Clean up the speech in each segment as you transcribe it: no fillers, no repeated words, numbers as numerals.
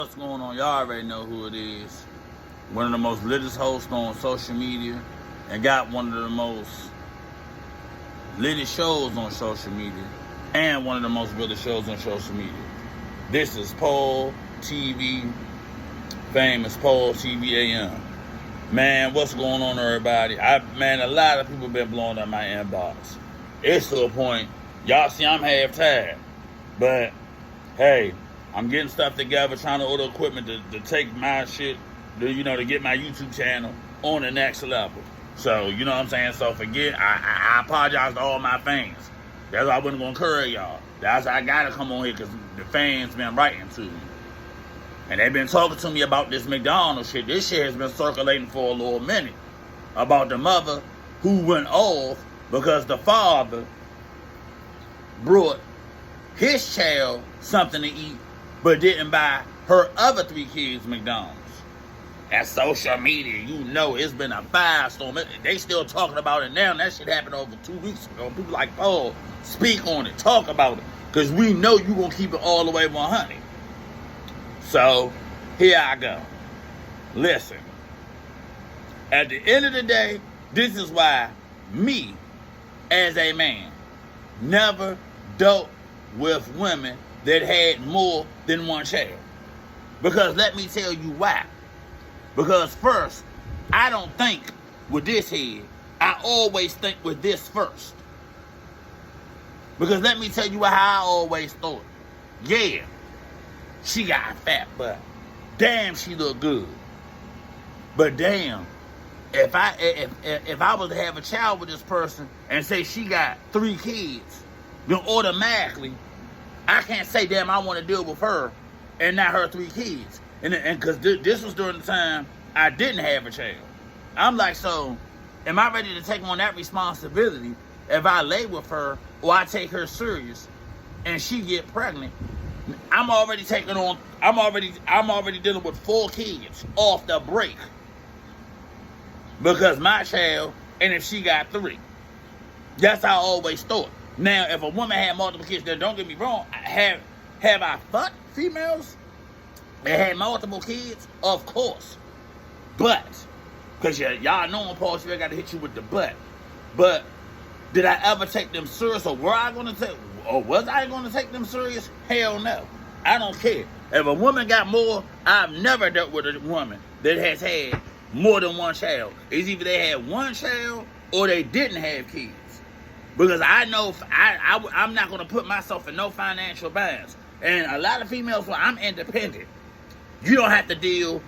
What's going on? Y'all already know who it is. One of the most litest hosts on social media and got one of the most litest shows on social media and one of the most realest shows on social media. This is PaulTv, famous PaulTv Am. Man, what's going on, everybody? A lot of people been blowing up my inbox. It's to a point, y'all see I'm half tired, but hey, I'm getting stuff together, trying to order equipment to take my shit, to get my YouTube channel on the next level. So, you know what I'm saying? So, I apologize to all my fans. That's why I wasn't going to encourage y'all. That's why I got to come on here, because the fans been writing to me. And they've been talking to me about this McDonald's shit. This shit has been circulating for a little minute. About the mother who went off because the father brought his child something to eat, but didn't buy her other 3 kids McDonald's. That's social media. You know it's been a firestorm. They still talking about it now. And that shit happened over 2 weeks ago. People like Paul, speak on it, talk about it. Because we know you going to keep it all the way 100. So, here I go. Listen. At the end of the day, this is why me, as a man, never dealt with women that had more than one child. Because let me tell you why. Because first, I don't think with this head. I always think with this first. Because let me tell you how I always thought. Yeah, she got a fat butt. Damn, she look good. But damn, if I was to have a child with this person and say she got 3 kids, then automatically I can't say, damn, I want to deal with her and not her 3 kids. And because this was during the time I didn't have a child. I'm like, so am I ready to take on that responsibility if I lay with her or I take her serious and she get pregnant? I'm already dealing with 4 kids off the break because my child, and if she got 3. That's how I always thought. Now, if a woman had multiple kids, then don't get me wrong, have I fucked females that had multiple kids? Of course. But, because y'all know on PaulTv, I got to hit you with the butt. But, did I ever take them serious, or was I going to take them serious? Hell no. I don't care. If a woman got more, I've never dealt with a woman that has had more than one child. It's either they had one child or they didn't have kids. Because I know I'm not going to put myself in no financial binds. And a lot of females, well, I'm independent. You don't have to deal.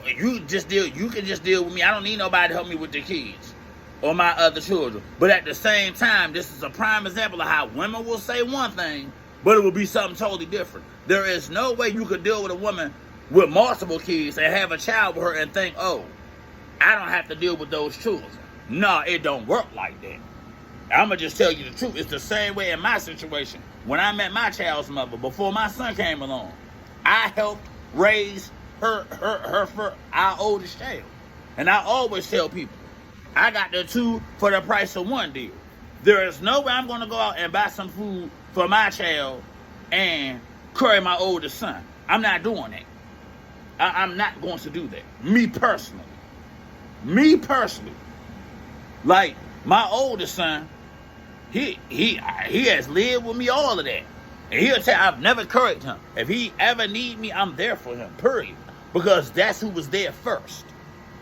You can just deal with me. I don't need nobody to help me with the kids or my other children. But at the same time, this is a prime example of how women will say one thing, but it will be something totally different. There is no way you could deal with a woman with multiple kids and have a child with her and think, oh, I don't have to deal with those children. No, it don't work like that. I'm going to just tell you the truth. It's the same way in my situation. When I met my child's mother, before my son came along, I helped raise her for our oldest child. And I always tell people, I got the 2 for the price of 1 deal. There is no way I'm going to go out and buy some food for my child and carry my oldest son. I'm not doing that. I'm not going to do that. Me personally. Like, my oldest son, he has lived with me, all of that. And he'll tell I've never carried him. If he ever need me, I'm there for him, period. Because that's who was there first.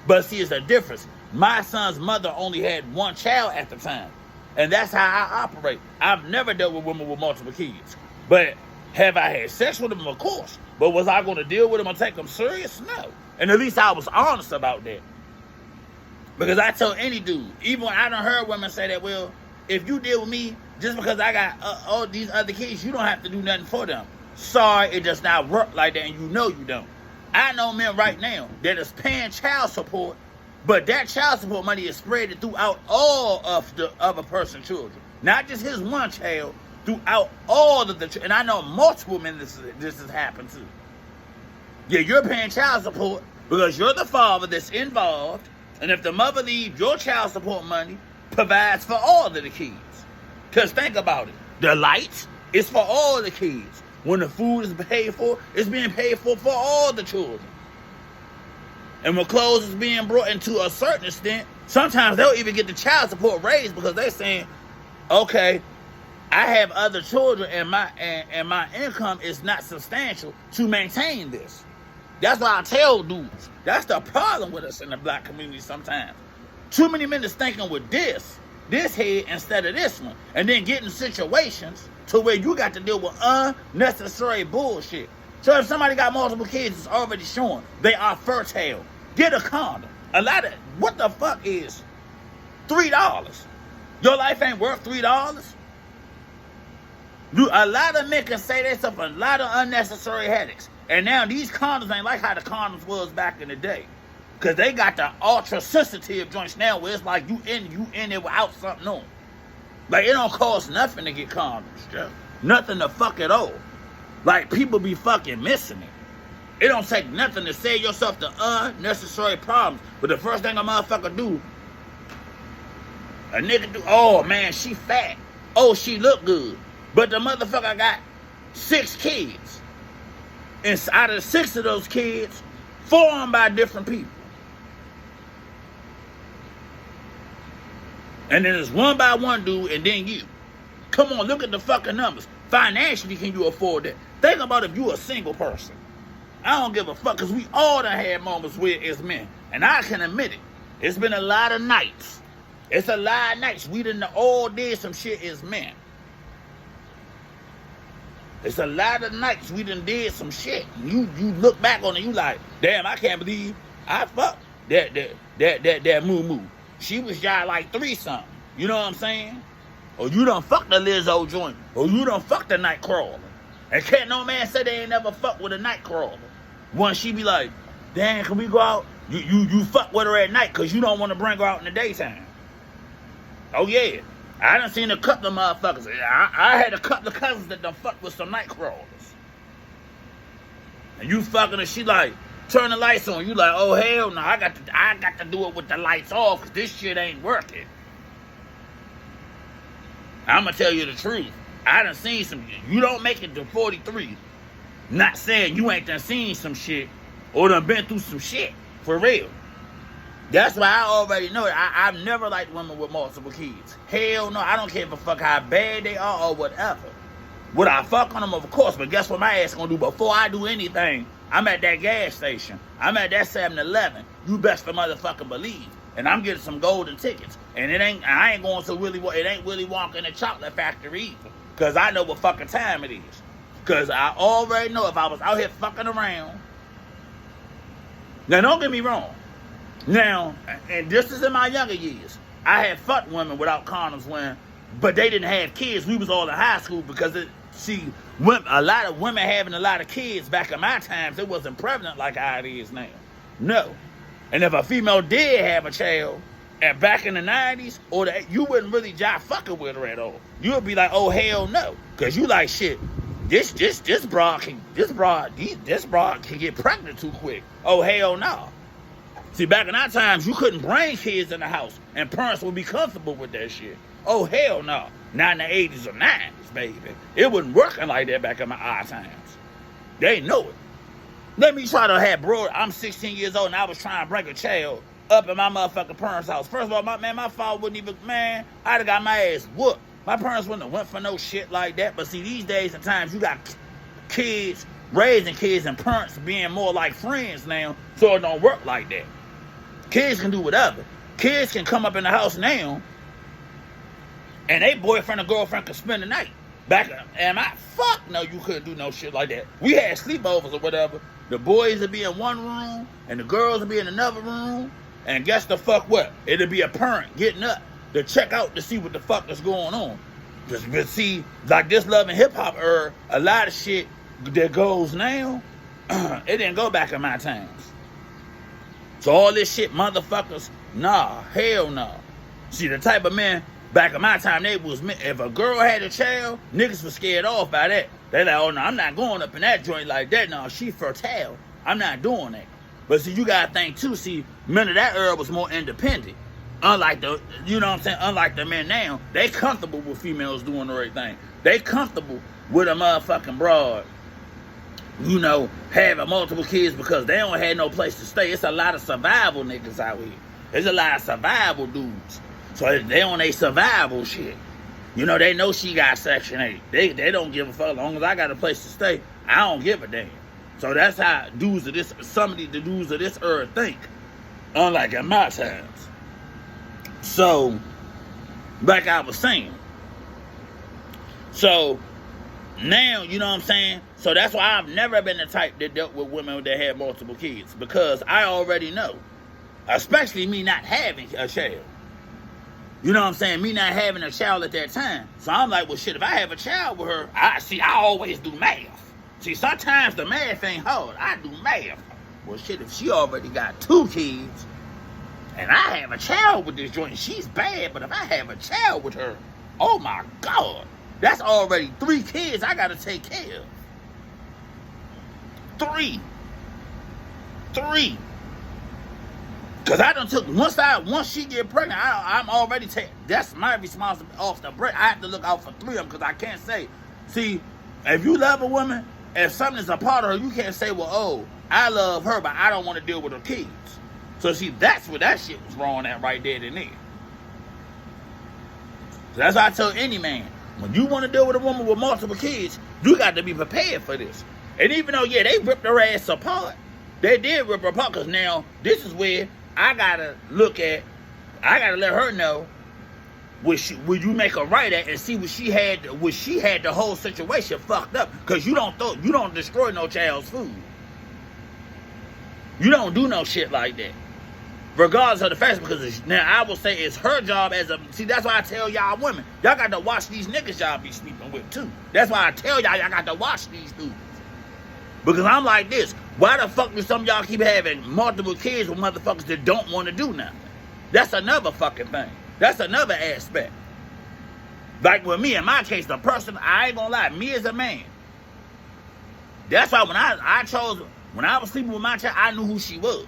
But see, it's a difference. My son's mother only had 1 child at the time. And that's how I operate. I've never dealt with women with multiple kids. But have I had sex with them? Of course. But was I going to deal with them and take them serious? No. And at least I was honest about that. Because I tell any dude, even when I done heard women say that, well, if you deal with me, just because I got all these other kids, you don't have to do nothing for them. Sorry, it does not work like that, and you know you don't. I know men right now that is paying child support, but that child support money is spread throughout all of the other person's children. Not just his one child, throughout all of the children. And I know multiple men this has happened to. Yeah, you're paying child support because you're the father that's involved, and if the mother leaves, your child support money provides for all of the kids. Because think about it. The lights is for all the kids. When the food is paid for, it's being paid for all the children. And when clothes is being brought into a certain extent, sometimes they'll even get the child support raised because they're saying, okay, I have other children and my income is not substantial to maintain this. That's why I tell dudes, that's the problem with us in the black community sometimes. Too many men is thinking with this head instead of this one, and then getting situations to where you got to deal with unnecessary bullshit. So if somebody got multiple kids, it's already showing they are fertile. Get a condom. What the fuck is $3? Your life ain't worth $3? A lot of men can say they suffer a lot of unnecessary headaches. And now these condoms ain't like how the condoms was back in the day. Because they got the ultra-sensitive joints now where it's like you in it without something on. Like, it don't cost nothing to get condoms, Joe. Nothing to fuck at all. Like, people be fucking missing it. It don't take nothing to save yourself the unnecessary problems. But the first thing a motherfucker do, a nigga do, oh man, she fat. Oh, she look good. But the motherfucker got 6 kids. And out of 6 of those kids, 4 of them by different people. And then there's one by one dude, and then you. Come on, look at the fucking numbers. Financially, can you afford that? Think about if you a single person. I don't give a fuck, because we all done had moments where it's men. And I can admit it. It's been a lot of nights. It's a lot of nights. We done all did some shit as men. It's a lot of nights we done did some shit. You look back on it, you like, damn, I can't believe I fucked that moo-moo. She was y'all like 3-something. You know what I'm saying? Or you done fucked the Lizzo joint. Or you done fucked the night crawler. And can't no man say they ain't never fucked with a night crawler. Once she be like, damn, can we go out? You fuck with her at night because you don't want to bring her out in the daytime. Oh yeah. I done seen a couple of motherfuckers. I had a couple of cousins that done fucked with some night crawlers. And you fucking her, she like, turn the lights on. You like, oh hell no, I got to do it with the lights off because this shit ain't working. I'ma tell you the truth. I done seen some, you don't make it to 43. Not saying you ain't done seen some shit or done been through some shit. For real. That's why I already know that I've never liked women with multiple kids. Hell no, I don't care if a fuck how bad they are or whatever. Would I fuck on them? Of course, but guess what my ass gonna do? Before I do anything, I'm at that gas station. I'm at that 7-Eleven. You best to motherfucking believe. And I'm getting some golden tickets. And I ain't going to it ain't Willy Wonka in the chocolate factory either. Because I know what fucking time it is. Because I already know if I was out here fucking around. Now, don't get me wrong. Now, and this is in my younger years, I had fucked women without condoms when, but they didn't have kids. We was all in high school because a lot of women having a lot of kids back in my times, it wasn't prevalent like how it is now. No. And if a female did have a child, and back in the 90s, you wouldn't really jive fucking with her at all. You would be like, oh hell no, because you like shit. This broad can get pregnant too quick. Oh hell no. See, back in our times, you couldn't bring kids in the house, and parents would be comfortable with that shit. Oh hell no. Not in the 80s or 90s, baby. It wasn't working like that back in our times. They know it. Let me try to have I'm 16 years old, and I was trying to bring a child up in my motherfucking parents' house. First of all, my father wouldn't even, I'd have got my ass whooped. My parents wouldn't have went for no shit like that. But see, these days and times, you got kids, raising kids, and parents being more like friends now, so it don't work like that. Kids can do whatever. Kids can come up in the house now, and they boyfriend or girlfriend can spend the night. Fuck no, you couldn't do no shit like that. We had sleepovers or whatever. The boys would be in one room, and the girls would be in another room. And guess the fuck what? It'll be a parent getting up to check out to see what the fuck is going on. But see, like this Love and Hip Hop era, a lot of shit that goes now, it didn't go back in my times. So all this shit, motherfuckers, nah, hell no. See, the type of men back in my time, if a girl had a child, niggas was scared off by that. They like, oh no, I'm not going up in that joint like that. No, she fertile. I'm not doing that. But see, you gotta think too, see, men of that era was more independent. Unlike the men now, they comfortable with females doing the right thing. They comfortable with a motherfucking broad you know, having multiple kids because they don't have no place to stay. It's a lot of survival niggas out here. There's a lot of survival dudes. So they on a survival shit. You know, they know she got Section 8. They don't give a fuck. As long as I got a place to stay, I don't give a damn. So that's how dudes of this, some of the dudes of this earth think. Unlike in my times. So, like I was saying. So, now, you know what I'm saying? So that's why I've never been the type that dealt with women that had multiple kids. Because I already know. Especially me not having a child. You know what I'm saying? Me not having a child at that time. So I'm like, well, shit, if I have a child with her, I always do math. See, sometimes the math ain't hard. I do math. Well, shit, if she already got 2 kids, and I have a child with this joint, she's bad, but if I have a child with her, oh my God, that's already 3 kids I gotta take care of. 3. Cause I done took, once she get pregnant, I'm already that's my responsibility off the break. I have to look out for 3 of them, cause I can't say, see, if you love a woman, if something's a part of her, you can't say, well, oh, I love her, but I don't want to deal with her kids. So see, that's where that shit was wrong at right there and there. So that's why I tell any man, when you want to deal with a woman with multiple kids, you got to be prepared for this. And even though, yeah, they ripped her ass apart, they did rip her apart, because now, this is where I gotta let her know will you make her right at and see what she had the whole situation fucked up. Because you don't destroy no child's food. You don't do no shit like that. Regardless of the facts, because now I will say it's her job see, that's why I tell y'all women, y'all got to watch these niggas y'all be sleeping with too. That's why I tell y'all got to watch these dudes. Because I'm like this, why the fuck do some of y'all keep having multiple kids with motherfuckers that don't want to do nothing? That's another fucking thing. That's another aspect. Like with me, in my case, the person, I ain't gonna lie, me as a man. That's why when I was sleeping with my child, I knew who she was.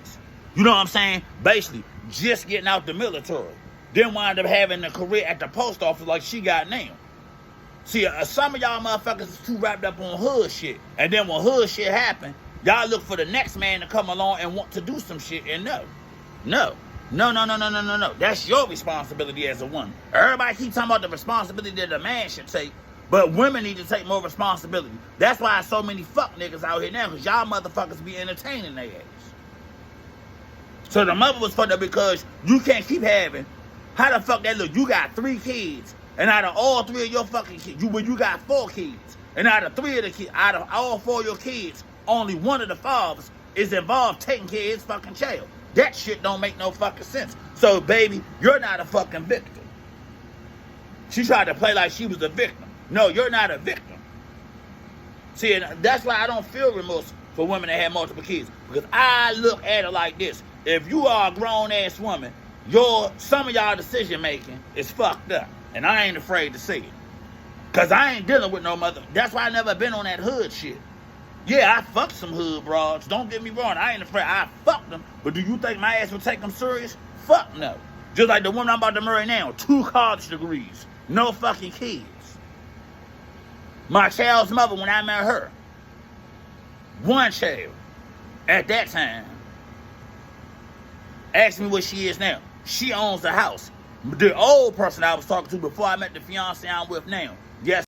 You know what I'm saying? Basically, just getting out the military. Then wound up having a career at the post office like she got now. See, some of y'all motherfuckers is too wrapped up on hood shit. And then when hood shit happen, y'all look for the next man to come along and want to do some shit. And no. That's your responsibility as a woman. Everybody keep talking about the responsibility that a man should take. But women need to take more responsibility. That's why so many fuck niggas out here now. Because y'all motherfuckers be entertaining their ass. So the mother was fucked up because you can't keep having. How the fuck that look? You got 3 kids. And out of all 3 of your fucking kids, you got 4 kids. And out of all 4 of your kids, only one of the fathers is involved taking care of his fucking child. That shit don't make no fucking sense. So, baby, you're not a fucking victim. She tried to play like she was a victim. No, you're not a victim. See, and that's why I don't feel remorse for women that have multiple kids. Because I look at it like this. If you are a grown-ass woman, some of y'all decision-making is fucked up. And I ain't afraid to say it. Because I ain't dealing with no mother. That's why I never been on that hood shit. Yeah, I fucked some hood broads. Don't get me wrong. I ain't afraid. I fucked them. But do you think my ass will take them serious? Fuck no. Just like the woman I'm about to marry now. 2 college degrees. No fucking kids. My child's mother, when I met her, 1 child. At that time. Ask me what she is now. She owns the house. The old person I was talking to before I met the fiance I'm with now. Yes.